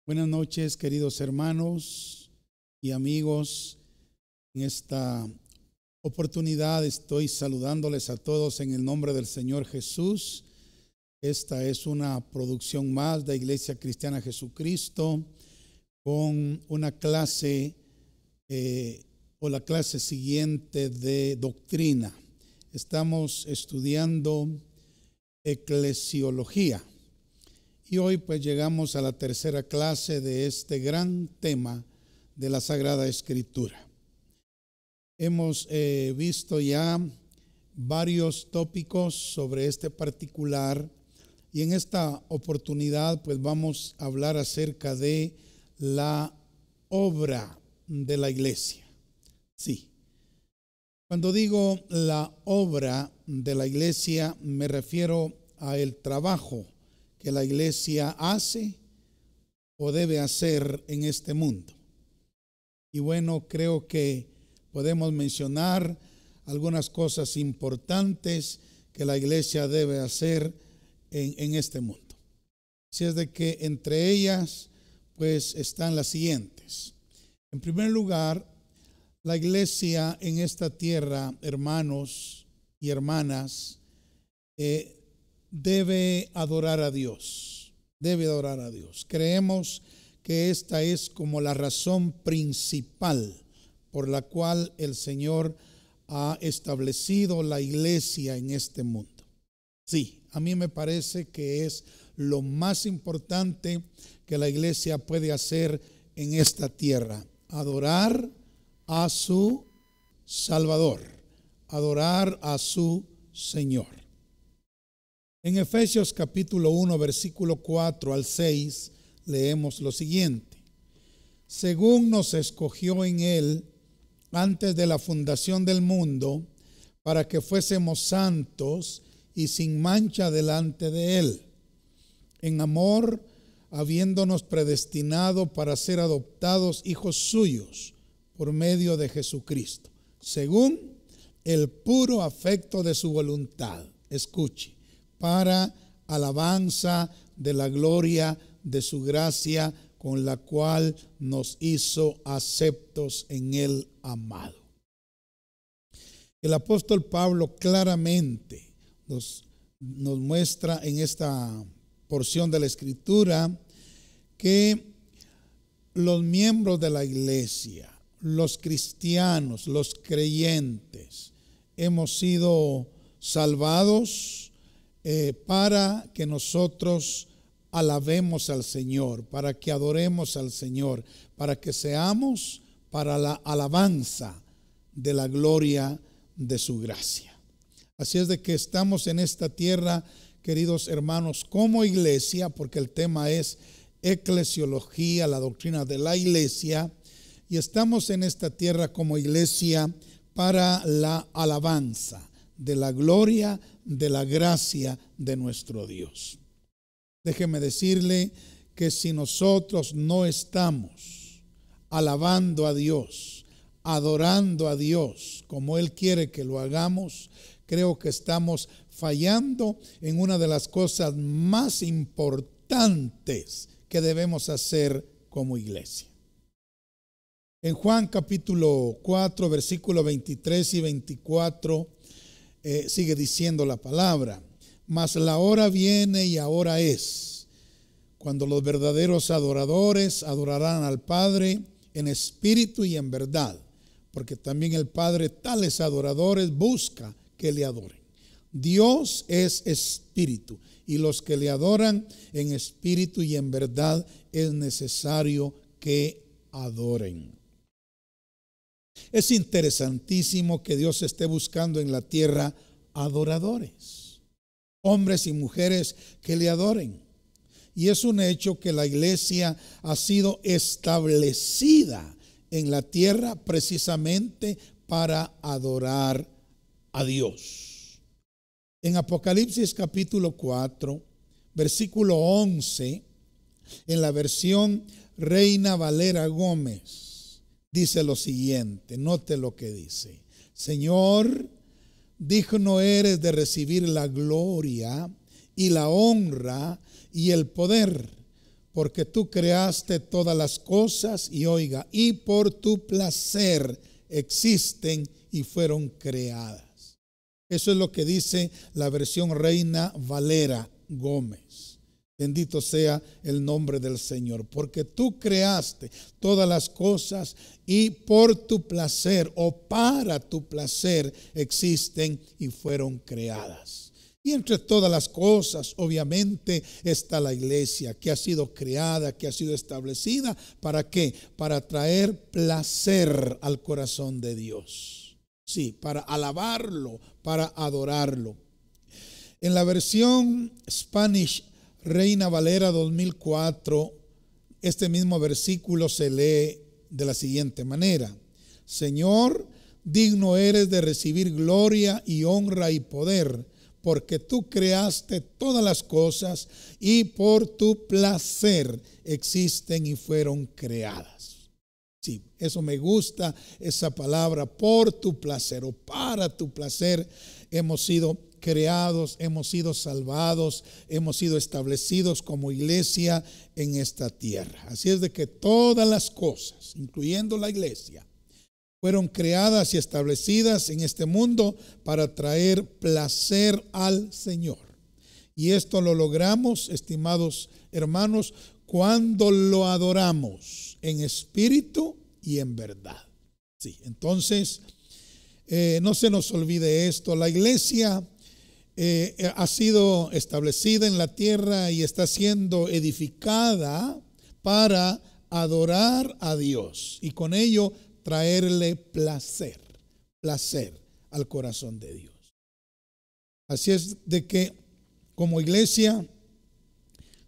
Buenas noches, queridos hermanos y amigos. En esta oportunidad estoy saludándoles a todos en el nombre del Señor Jesús. Esta es una producción más de Iglesia Cristiana Jesucristo con una clase o la clase siguiente de doctrina. Estamos estudiando eclesiología. Y hoy pues llegamos a la tercera clase de este gran tema de la Sagrada Escritura. Hemos visto ya varios tópicos sobre este particular y en esta oportunidad pues vamos a hablar acerca de la obra de la iglesia. Sí, cuando digo la obra de la iglesia me refiero a el trabajo que la iglesia hace o debe hacer en este mundo. Y bueno, creo que podemos mencionar algunas cosas importantes que la iglesia debe hacer en este mundo. Así es de que entre ellas pues están las siguientes. En primer lugar, la iglesia en esta tierra, hermanos y hermanas, debe adorar a Dios, debe adorar a Dios. Creemos que esta es como la razón principal por la cual el Señor ha establecido la iglesia en este mundo. Sí, a mí me parece que es lo más importante que la iglesia puede hacer en esta tierra: adorar a su Salvador, adorar a su Señor. En Efesios capítulo 1, versículo 4 al 6, leemos lo siguiente: según nos escogió en Él antes de la fundación del mundo, para que fuésemos santos y sin mancha delante de Él, en amor, habiéndonos predestinado para ser adoptados hijos suyos por medio de Jesucristo, según el puro afecto de su voluntad. Escuche: para alabanza de la gloria de su gracia, con la cual nos hizo aceptos en el amado. El apóstol Pablo claramente nos muestra en esta porción de la Escritura que los miembros de la iglesia, los cristianos, los creyentes, hemos sido salvados para que nosotros alabemos al Señor, para que adoremos al Señor, para que seamos para la alabanza de la gloria de su gracia. Así es de que estamos en esta tierra, queridos hermanos, como iglesia, porque el tema es eclesiología, la doctrina de la iglesia, y estamos en esta tierra como iglesia para la alabanza de la gloria, de la gracia de nuestro Dios. Déjeme decirle que si nosotros no estamos alabando a Dios, adorando a Dios como Él quiere que lo hagamos, creo que estamos fallando en una de las cosas más importantes que debemos hacer como iglesia. En Juan capítulo 4, versículos 23 y 24, sigue diciendo la palabra: mas la hora viene y ahora es, cuando los verdaderos adoradores adorarán al Padre en espíritu y en verdad, porque también el Padre tales adoradores busca que le adoren. Dios es espíritu, y los que le adoran en espíritu y en verdad es necesario que adoren. Es interesantísimo que Dios esté buscando en la tierra adoradores, hombres y mujeres que le adoren. Y es un hecho que la iglesia ha sido establecida en la tierra precisamente para adorar a Dios. En Apocalipsis capítulo 4, versículo 11, en la versión Reina Valera Gómez, dice lo siguiente, note lo que dice: Señor, digno eres de recibir la gloria y la honra y el poder, porque tú creaste todas las cosas, y oiga, y por tu placer existen y fueron creadas. Eso es lo que dice la versión Reina Valera Gómez. Bendito sea el nombre del Señor, porque tú creaste todas las cosas y por tu placer o para tu placer existen y fueron creadas. Y entre todas las cosas, obviamente, está la iglesia que ha sido creada, que ha sido establecida. ¿Para qué? Para traer placer al corazón de Dios. Sí, para alabarlo, para adorarlo. En la versión Spanish Reina Valera 2004, este mismo versículo se lee de la siguiente manera: Señor, digno eres de recibir gloria y honra y poder, porque tú creaste todas las cosas y por tu placer existen y fueron creadas. Sí, eso me gusta, esa palabra, por tu placer o para tu placer hemos sido creados, hemos sido salvados, hemos sido establecidos como iglesia en esta tierra. Así es de que todas las cosas, incluyendo la iglesia, fueron creadas y establecidas en este mundo para traer placer al Señor. Y esto lo logramos, estimados hermanos, cuando lo adoramos en espíritu y en verdad. Sí, entonces, no se nos olvide esto. La iglesia ha sido establecida en la tierra y está siendo edificada para adorar a Dios y con ello traerle placer al corazón de Dios. Así es de que como iglesia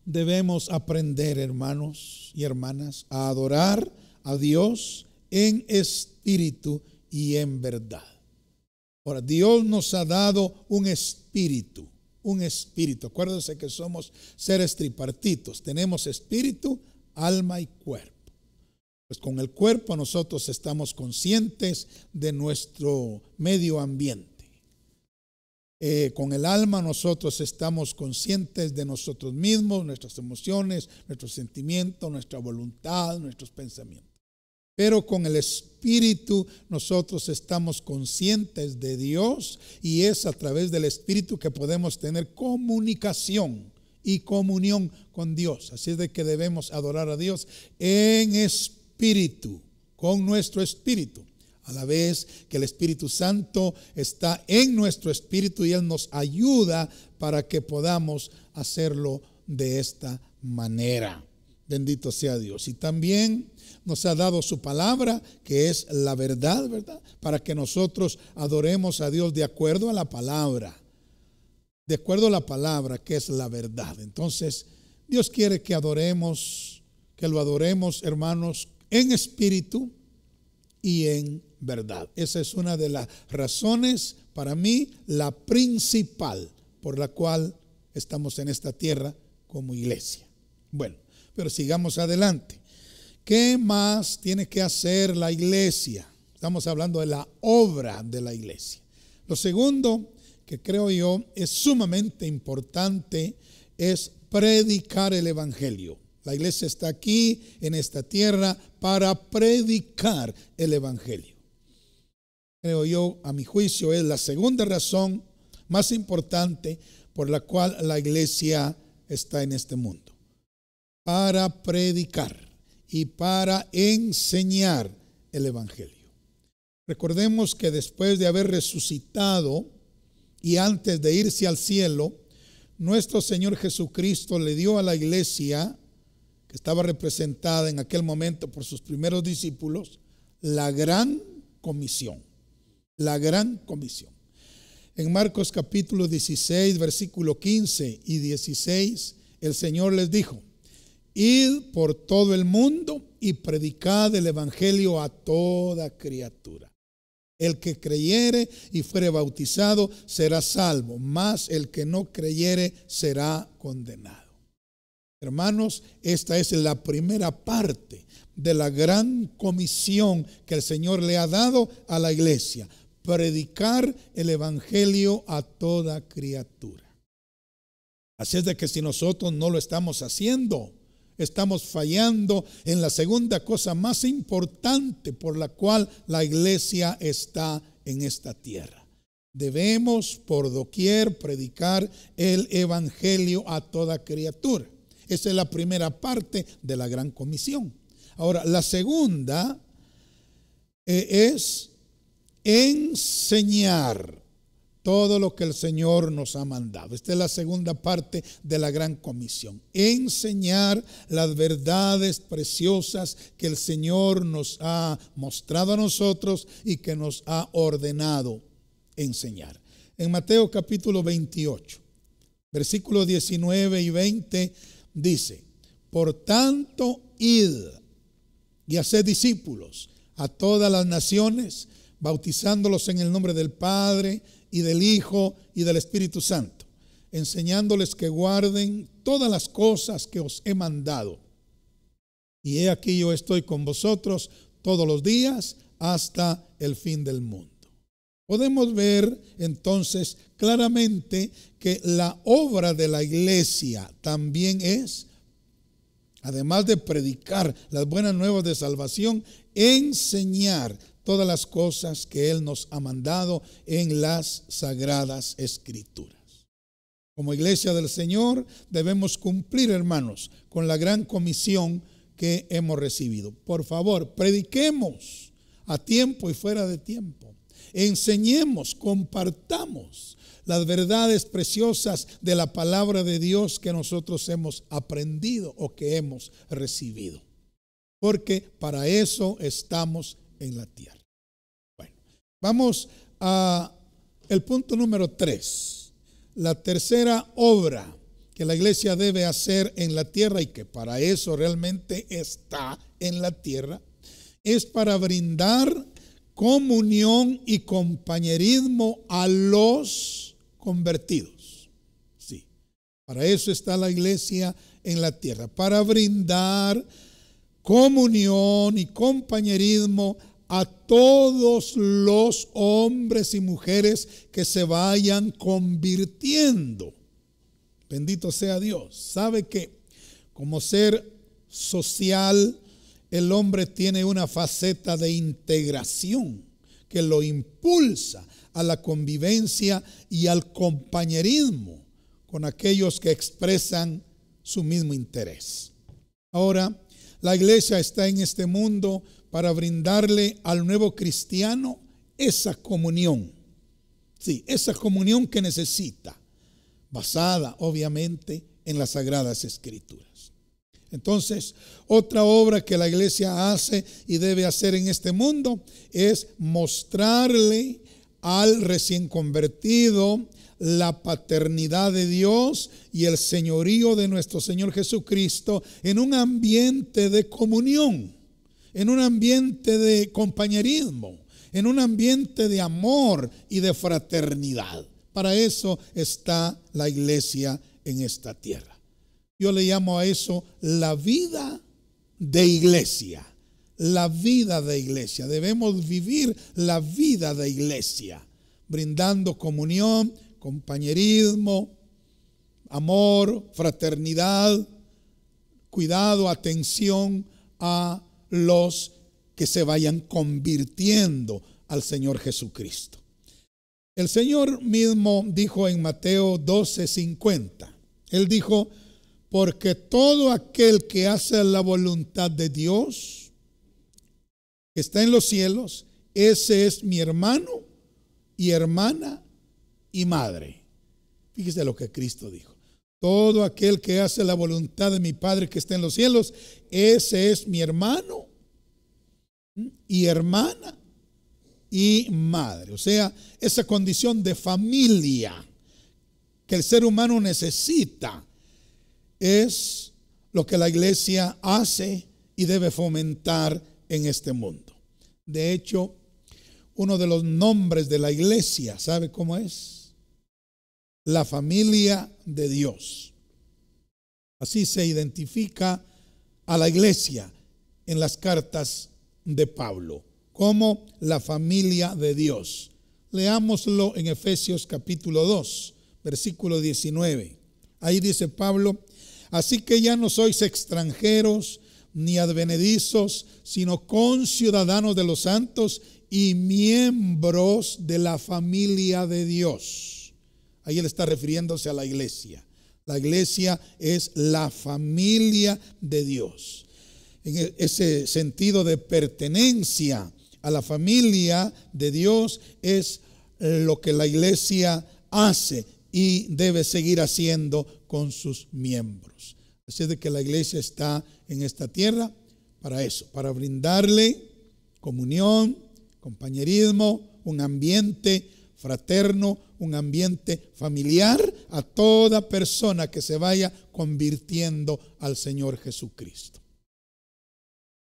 debemos aprender, hermanos y hermanas, a adorar a Dios en espíritu y en verdad. Ahora, Dios nos ha dado un espíritu. Acuérdense que somos seres tripartitos. Tenemos espíritu, alma y cuerpo. Pues con el cuerpo nosotros estamos conscientes de nuestro medio ambiente. Con el alma nosotros estamos conscientes de nosotros mismos, nuestras emociones, nuestros sentimientos, nuestra voluntad, nuestros pensamientos. Pero con el espíritu nosotros estamos conscientes de Dios y es a través del espíritu que podemos tener comunicación y comunión con Dios. Así es de que debemos adorar a Dios en espíritu, con nuestro espíritu. A la vez que el Espíritu Santo está en nuestro espíritu y Él nos ayuda para que podamos hacerlo de esta manera. Bendito sea Dios. Y también nos ha dado su palabra, que es la verdad, ¿verdad? Para que nosotros adoremos a Dios de acuerdo a la palabra. De acuerdo a la palabra, que es la verdad. Entonces, Dios quiere que lo adoremos, hermanos, en espíritu y en verdad. Esa es una de las razones, para mí, la principal por la cual estamos en esta tierra como iglesia. Bueno, pero sigamos adelante. ¿Qué más tiene que hacer la iglesia? Estamos hablando de la obra de la iglesia. Lo segundo que creo yo es sumamente importante es predicar el evangelio. La iglesia está aquí en esta tierra para predicar el evangelio. Creo yo, a mi juicio, es la segunda razón más importante por la cual la iglesia está en este mundo. Para predicar y para enseñar el evangelio. Recordemos que después de haber resucitado y antes de irse al cielo, nuestro Señor Jesucristo le dio a la iglesia, que estaba representada en aquel momento por sus primeros discípulos, la gran comisión. La gran comisión. En Marcos capítulo 16, versículo 15 y 16, el Señor les dijo: id por todo el mundo y predicad el evangelio a toda criatura. El que creyere y fuere bautizado será salvo, mas el que no creyere será condenado. Hermanos, esta es la primera parte de la gran comisión que el Señor le ha dado a la iglesia: predicar el evangelio a toda criatura. Así es de que si nosotros no lo estamos haciendo, Estamos fallando en la segunda cosa más importante por la cual la iglesia está en esta tierra. Debemos por doquier predicar el evangelio a toda criatura. Esa es la primera parte de la gran comisión. Ahora, la segunda es enseñar todo lo que el Señor nos ha mandado. Esta es la segunda parte de la gran comisión. Enseñar las verdades preciosas que el Señor nos ha mostrado a nosotros y que nos ha ordenado enseñar. En Mateo capítulo 28, versículos 19 y 20 dice: por tanto, id y haced discípulos a todas las naciones, bautizándolos en el nombre del Padre y del Hijo y del Espíritu Santo, enseñándoles que guarden todas las cosas que os he mandado. Y he aquí yo estoy con vosotros todos los días hasta el fin del mundo. Podemos ver entonces claramente que la obra de la iglesia también es, además de predicar las buenas nuevas de salvación, enseñar todas las cosas que Él nos ha mandado en las sagradas escrituras. Como iglesia del Señor debemos cumplir, hermanos, con la gran comisión que hemos recibido. Por favor, prediquemos a tiempo y fuera de tiempo. Enseñemos, compartamos las verdades preciosas de la palabra de Dios que nosotros hemos aprendido o que hemos recibido. Porque para eso estamos en la tierra. Bueno, vamos a el punto número 3. La tercera obra que la iglesia debe hacer en la tierra y que para eso realmente está en la tierra es para brindar comunión y compañerismo a los convertidos. Sí, para eso está la iglesia en la tierra, para brindar comunión y compañerismo a todos los hombres y mujeres que se vayan convirtiendo. Bendito sea Dios. Sabe que como ser social, el hombre tiene una faceta de integración que lo impulsa a la convivencia y al compañerismo con aquellos que expresan su mismo interés. Ahora, la iglesia está en este mundo para brindarle al nuevo cristiano esa comunión. Sí, esa comunión que necesita, basada obviamente en las sagradas escrituras. Entonces, otra obra que la iglesia hace y debe hacer en este mundo es mostrarle al recién convertido la paternidad de Dios y el señorío de nuestro Señor Jesucristo en un ambiente de comunión, en un ambiente de compañerismo, en un ambiente de amor y de fraternidad. Para eso está la iglesia en esta tierra. Yo le llamo a eso la vida de iglesia. La vida de iglesia. Debemos vivir la vida de iglesia, brindando comunión, compañerismo, amor, fraternidad, cuidado, atención a los que se vayan convirtiendo al Señor Jesucristo. El Señor mismo dijo en Mateo 12:50, Él dijo: porque todo aquel que hace la voluntad de Dios, que está en los cielos, ese es mi hermano y hermana y madre. Fíjese lo que Cristo dijo. Todo aquel que hace la voluntad de mi Padre que está en los cielos, ese es mi hermano y hermana y madre. O sea, esa condición de familia que el ser humano necesita es lo que la iglesia hace y debe fomentar en este mundo. De hecho, uno de los nombres de la iglesia, ¿sabe cómo es? La familia de Dios. Así se identifica a la iglesia en las cartas de Pablo, como la familia de Dios. Leámoslo en Efesios capítulo 2, versículo 19. Ahí dice Pablo: Así que ya no sois extranjeros ni advenedizos, sino conciudadanos de los santos y miembros de la familia de Dios. Ahí él está refiriéndose a la iglesia. La iglesia es la familia de Dios. En ese sentido de pertenencia a la familia de Dios es lo que la iglesia hace y debe seguir haciendo con sus miembros. Así es de que la iglesia está en esta tierra para eso, para brindarle comunión, compañerismo, un ambiente fraterno, un ambiente familiar a toda persona que se vaya convirtiendo al Señor Jesucristo.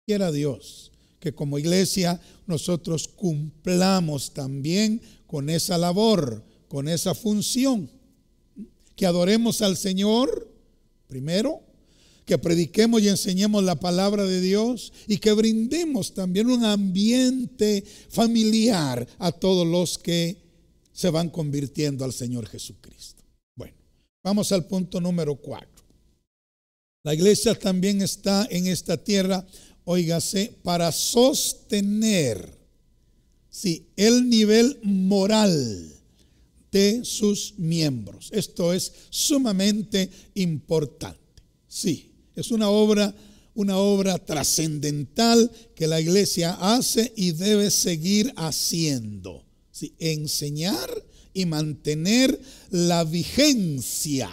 Quiera Dios que como iglesia nosotros cumplamos también con esa labor, con esa función, que adoremos al Señor primero, que prediquemos y enseñemos la palabra de Dios y que brindemos también un ambiente familiar a todos los que se van convirtiendo al Señor Jesucristo. Bueno, vamos al punto número 4. La iglesia también está en esta tierra, óigase, para sostener, sí, el nivel moral de sus miembros. Esto es sumamente importante. Sí, es una obra trascendental que la iglesia hace y debe seguir haciendo. Sí, enseñar y mantener la vigencia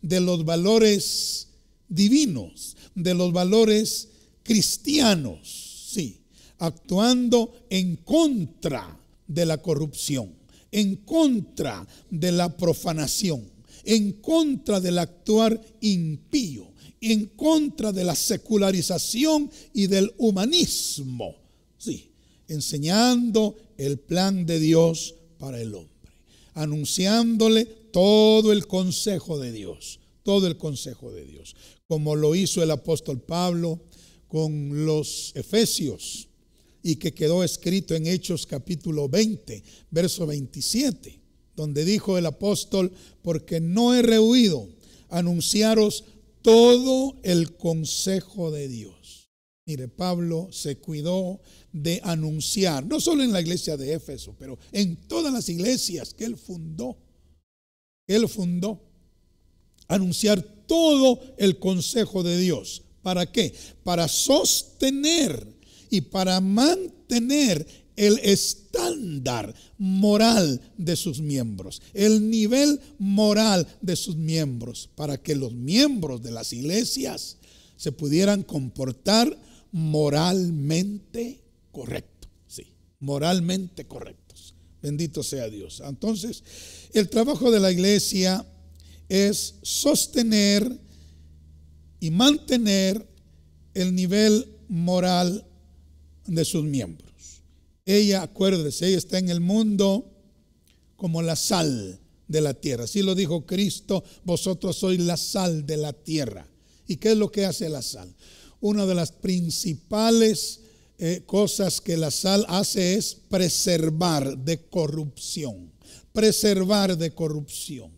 de los valores divinos, de los valores cristianos, sí, actuando en contra de la corrupción, en contra de la profanación, en contra del actuar impío, en contra de la secularización y del humanismo, sí, enseñando el plan de Dios para el hombre, anunciándole todo el consejo de Dios, todo el consejo de Dios, como lo hizo el apóstol Pablo con los Efesios y que quedó escrito en Hechos capítulo 20, verso 27, donde dijo el apóstol: porque no he rehuido anunciaros todo el consejo de Dios. Mire, Pablo se cuidó de anunciar, no solo en la iglesia de Éfeso, pero en todas las iglesias que él fundó, anunciar todo el consejo de Dios. ¿Para qué? Para sostener y para mantener el estándar moral de sus miembros, el nivel moral de sus miembros, para que los miembros de las iglesias se pudieran comportar moralmente correctos, sí, moralmente correctos. Bendito sea Dios. Entonces, el trabajo de la iglesia es sostener y mantener el nivel moral de sus miembros. Ella, acuérdese, ella está en el mundo como la sal de la tierra. Así lo dijo Cristo: vosotros sois la sal de la tierra. ¿Y qué es lo que hace la sal? Una de las principales cosas que la sal hace es preservar de corrupción. Preservar de corrupción.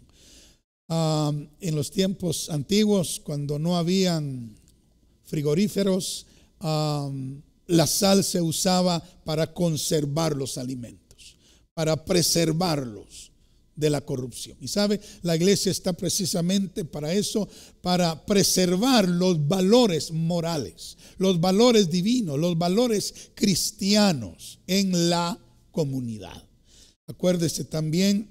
En los tiempos antiguos, cuando no habían frigoríferos, la sal se usaba para conservar los alimentos, para preservarlos de la corrupción. Y sabe, la iglesia está precisamente para eso, para preservar los valores morales, los valores divinos, los valores cristianos en la comunidad. Acuérdese también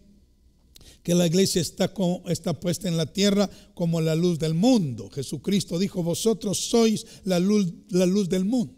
que la iglesia está puesta en la tierra como la luz del mundo. Jesucristo dijo: vosotros sois la luz del mundo.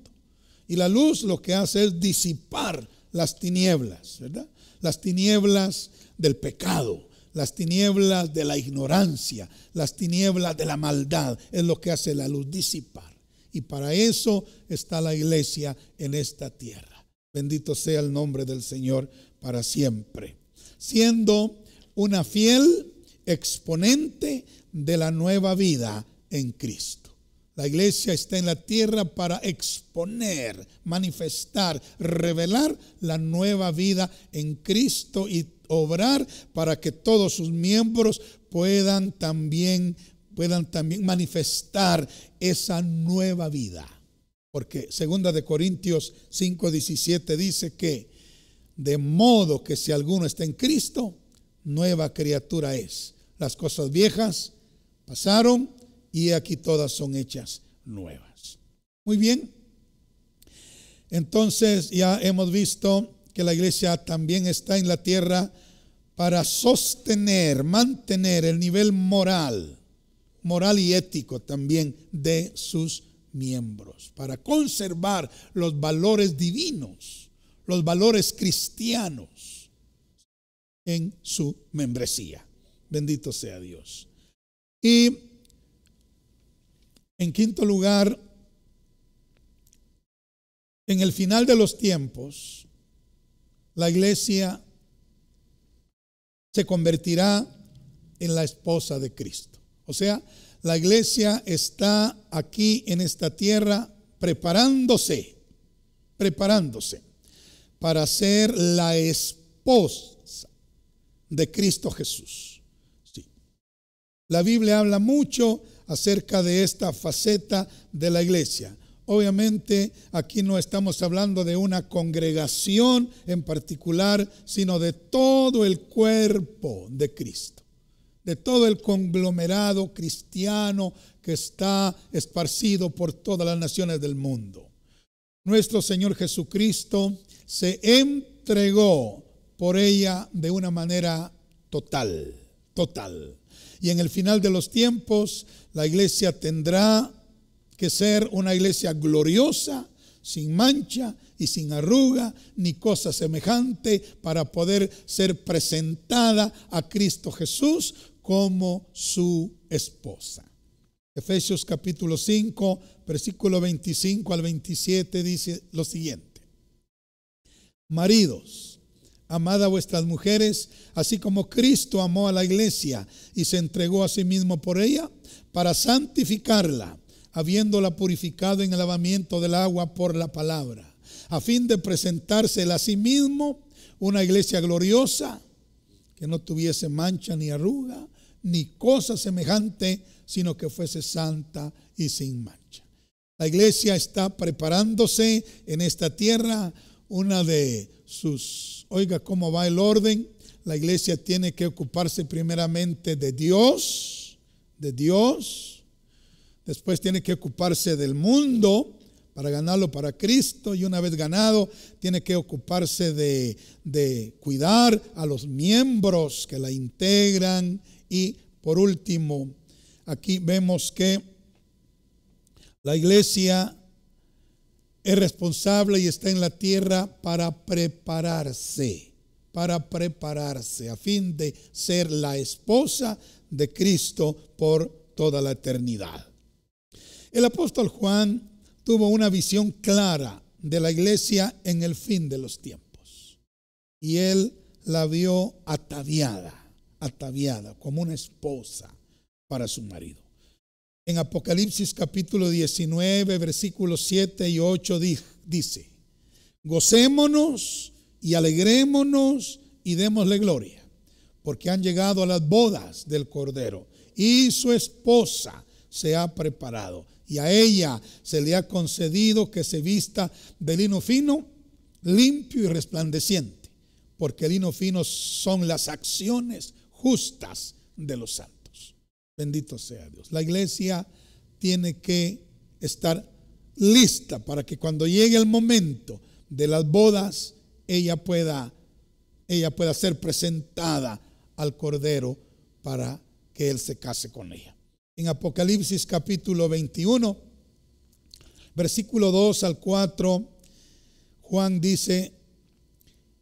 Y la luz lo que hace es disipar las tinieblas, ¿verdad? Las tinieblas del pecado, las tinieblas de la ignorancia, las tinieblas de la maldad. Es lo que hace la luz, disipar. Y para eso está la iglesia en esta tierra. Bendito sea el nombre del Señor para siempre. Siendo una fiel exponente de la nueva vida en Cristo. La iglesia está en la tierra para exponer, manifestar, revelar la nueva vida en Cristo y obrar para que todos sus miembros puedan también puedan también manifestar esa nueva vida. Porque 2 Corintios 5:17 dice que de modo que si alguno está en Cristo, nueva criatura es. Las cosas viejas pasaron y aquí todas son hechas nuevas. Muy bien. Entonces ya hemos visto que la iglesia también está en la tierra para sostener, mantener el nivel moral y ético también de sus miembros, para conservar los valores divinos, los valores cristianos en su membresía. Bendito sea Dios. Y en quinto lugar, en el final de los tiempos, la iglesia se convertirá en la esposa de Cristo. O sea, la iglesia está aquí en esta tierra preparándose para ser la esposa de Cristo Jesús. Sí. La Biblia habla mucho acerca de esta faceta de la iglesia. Obviamente aquí no estamos hablando de una congregación en particular, sino de todo el cuerpo de Cristo, de todo el conglomerado cristiano que está esparcido por todas las naciones del mundo. Nuestro Señor Jesucristo se entregó por ella de una manera total. Y en el final de los tiempos, la iglesia tendrá que ser una iglesia gloriosa, sin mancha y sin arruga, ni cosa semejante, para poder ser presentada a Cristo Jesús como su esposa. Efesios capítulo 5, versículo 25 al 27 dice lo siguiente: maridos, amad a vuestras mujeres, así como Cristo amó a la iglesia y se entregó a sí mismo por ella, para santificarla, habiéndola purificado en el lavamiento del agua por la palabra, a fin de presentársela a sí mismo una iglesia gloriosa, que no tuviese mancha ni arruga, ni cosa semejante, sino que fuese santa y sin mancha. La iglesia está preparándose en esta tierra. Una de sus, oiga cómo va el orden. La iglesia tiene que ocuparse primeramente de Dios. Después tiene que ocuparse del mundo para ganarlo para Cristo, y una vez ganado tiene que ocuparse de cuidar a los miembros que la integran. Y por último, aquí vemos que la iglesia es responsable y está en la tierra para prepararse a fin de ser la esposa de Cristo por toda la eternidad. El apóstol Juan tuvo una visión clara de la iglesia en el fin de los tiempos, y él la vio ataviada como una esposa para su marido. En Apocalipsis capítulo 19, versículos 7 y 8 dice: gocémonos y alegrémonos y démosle gloria, porque han llegado a las bodas del Cordero, y su esposa se ha preparado, y a ella se le ha concedido que se vista de lino fino, limpio y resplandeciente, porque el lino fino son las acciones justas de los santos. Bendito sea Dios. La iglesia tiene que estar lista para que cuando llegue el momento de las bodas, ella pueda ser presentada al Cordero para que él se case con ella. En Apocalipsis capítulo 21, versículo 2 al 4, Juan dice: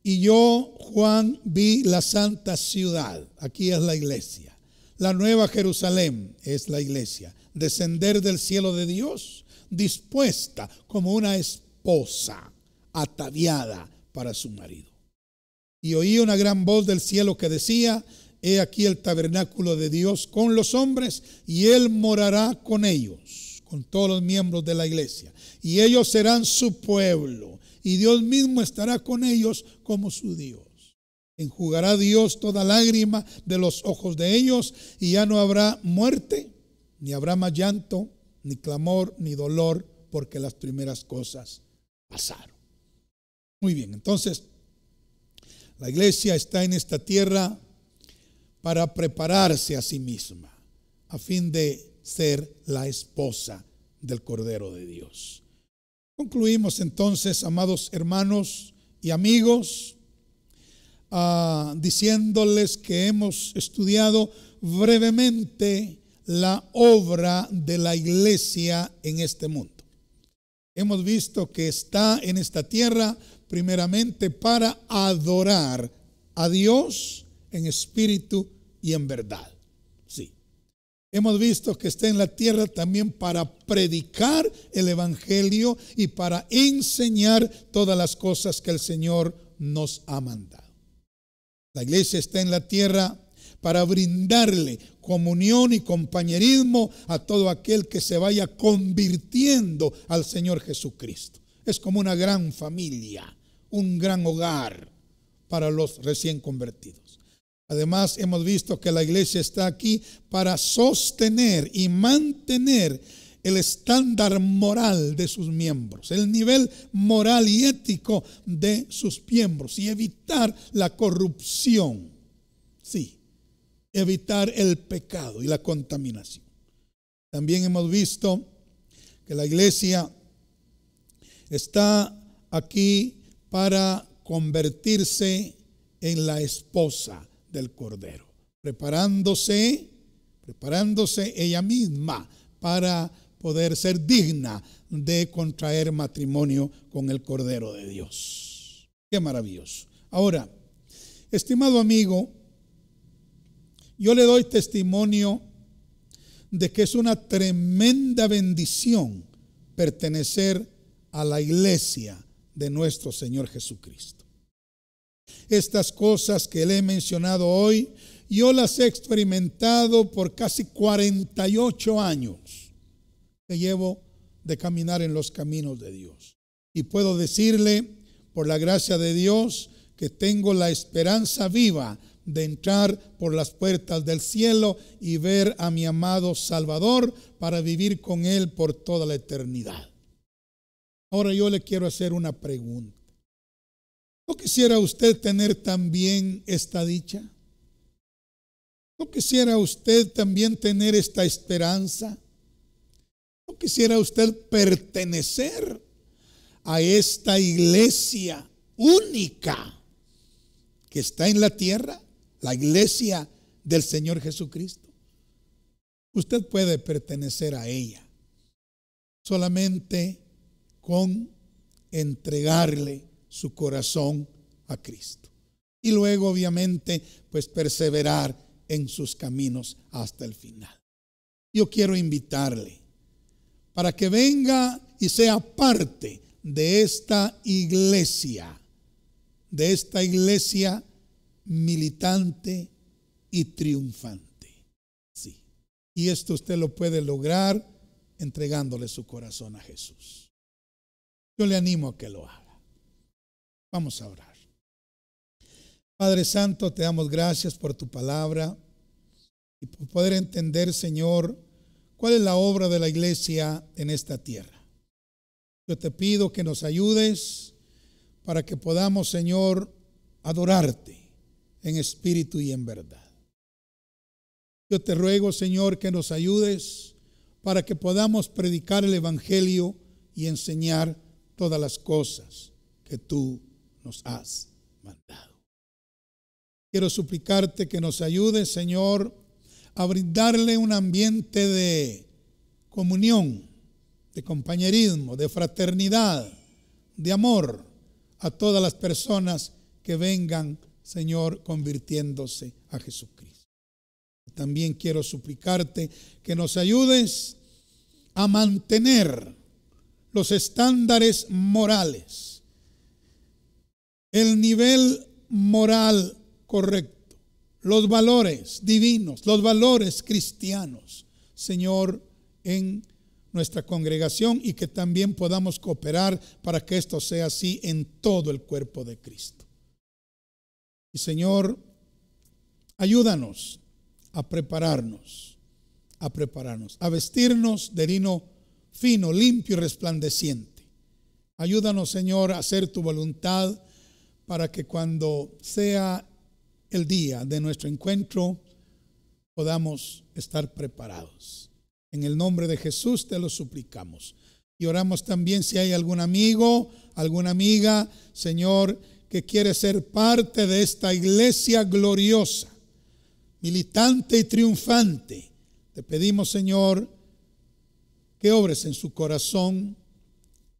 y yo, Juan, vi la santa ciudad, aquí es la iglesia, la nueva Jerusalén es la iglesia, descender del cielo de Dios, dispuesta como una esposa ataviada para su marido. Y oí una gran voz del cielo que decía: he aquí el tabernáculo de Dios con los hombres, y él morará con ellos, con todos los miembros de la iglesia, y ellos serán su pueblo, y Dios mismo estará con ellos como su Dios. Enjugará Dios toda lágrima de los ojos de ellos, y ya no habrá muerte, ni habrá más llanto, ni clamor, ni dolor, porque las primeras cosas pasaron. Muy bien, entonces la iglesia está en esta tierra para prepararse a sí misma, a fin de ser la esposa del Cordero de Dios. Concluimos entonces, amados hermanos y amigos, diciéndoles que hemos estudiado brevemente la obra de la iglesia en este mundo. Hemos visto que está en esta tierra primeramente para adorar a Dios en espíritu y en verdad. Sí. Hemos visto que está en la tierra también para predicar el evangelio y para enseñar todas las cosas que el Señor nos ha mandado. La iglesia está en la tierra para brindarle comunión y compañerismo a todo aquel que se vaya convirtiendo al Señor Jesucristo. Es como una gran familia, un gran hogar para los recién convertidos. Además, hemos visto que la iglesia está aquí para sostener y mantener el estándar moral de sus miembros, el nivel moral y ético de sus miembros y evitar la corrupción. Sí, evitar el pecado y la contaminación. También hemos visto que la iglesia está aquí para convertirse en la esposa del Cordero, preparándose ella misma para poder ser digna de contraer matrimonio con el Cordero de Dios. Qué maravilloso. Ahora, estimado amigo, yo le doy testimonio de que es una tremenda bendición pertenecer a la iglesia de nuestro Señor Jesucristo. Estas cosas que le he mencionado hoy, yo las he experimentado por casi 48 años que llevo de caminar en los caminos de Dios. Y puedo decirle, por la gracia de Dios, que tengo la esperanza viva de entrar por las puertas del cielo y ver a mi amado Salvador para vivir con Él por toda la eternidad. Ahora yo le quiero hacer una pregunta. ¿No quisiera usted tener también esta dicha? ¿No quisiera usted también tener esta esperanza? ¿No quisiera usted pertenecer a esta iglesia única que está en la tierra? La iglesia del Señor Jesucristo. Usted puede pertenecer a ella solamente con entregarle su corazón a Cristo. Y luego, obviamente, pues perseverar en sus caminos hasta el final. Yo quiero invitarle para que venga y sea parte de esta iglesia militante y triunfante. Sí. Y esto usted lo puede lograr entregándole su corazón a Jesús. Yo le animo a que lo haga. Vamos a orar. Padre Santo, te damos gracias por tu palabra y por poder entender, Señor, cuál es la obra de la iglesia en esta tierra. Yo te pido que nos ayudes para que podamos, Señor, adorarte en espíritu y en verdad. Yo te ruego, Señor, que nos ayudes para que podamos predicar el evangelio y enseñar todas las cosas que tú nos has mandado. Quiero suplicarte que nos ayudes, Señor, a brindarle un ambiente de comunión, de compañerismo, de fraternidad, de amor a todas las personas que vengan, Señor, convirtiéndose a Jesucristo. También quiero suplicarte que nos ayudes a mantener los estándares morales, el nivel moral correcto, los valores divinos, los valores cristianos, Señor, en nuestra congregación, y que también podamos cooperar para que esto sea así en todo el cuerpo de Cristo. Y Señor, ayúdanos a prepararnos, a prepararnos, a vestirnos de lino fino, limpio y resplandeciente. Ayúdanos, Señor, a hacer tu voluntad para que cuando sea el día de nuestro encuentro podamos estar preparados. En el nombre de Jesús te lo suplicamos. Y oramos también si hay algún amigo, alguna amiga, Señor, que quiere ser parte de esta iglesia gloriosa, militante y triunfante. Te pedimos, Señor, que obres en su corazón,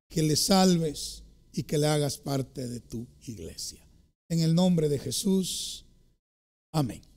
que le salves y que le hagas parte de tu iglesia. En el nombre de Jesús. Amén.